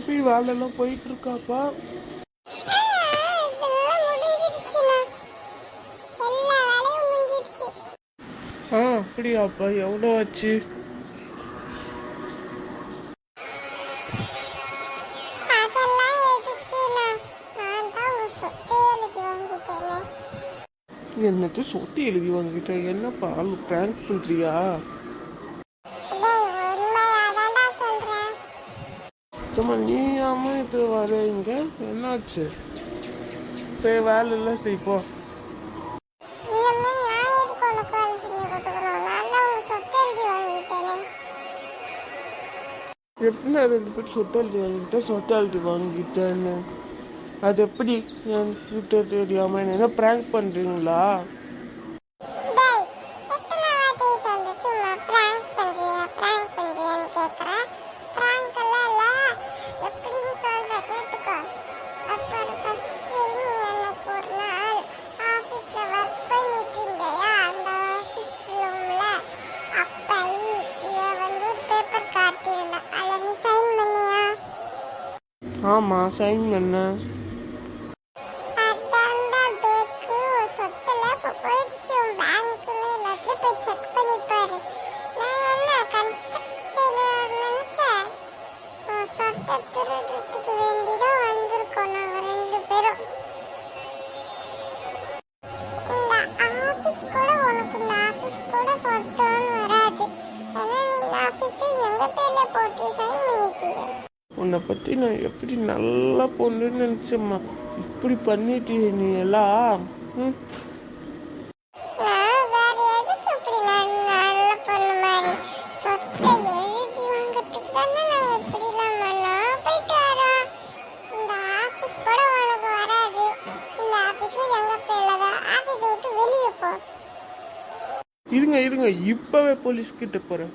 எப்படி வேலையெல்லாம் போயிட்டு இருக்காப்பா? அப்படியாப்பா? எவ்வளோ ஆச்சு? என்னது சொத்து எழுதி வாங்கிட்ட? என்னப்பா பிராங்க் பண்றியா? சும்மா நீயாம இது வரீங்க, என்னாச்சு? போய் வேலை எல்லாம் செய்ப்போ. எப்படி ரெண்டு பேர் சொத்தாலிட்டி வாங்கிட்டேன்னு அது எப்படி என்கிட்ட தெரியாம என்ன பிராங்க் பண்றீங்களா? ஆமா, சைன் பண்ண. உன்னை பற்றி நான் எப்படி நல்லா பொண்ணுன்னு நினச்சேம்மா. இப்படி பண்ணிட்டு நீ எல்லாம். இருங்க, இப்பவே போலீஸ் கிட்ட போறேன்.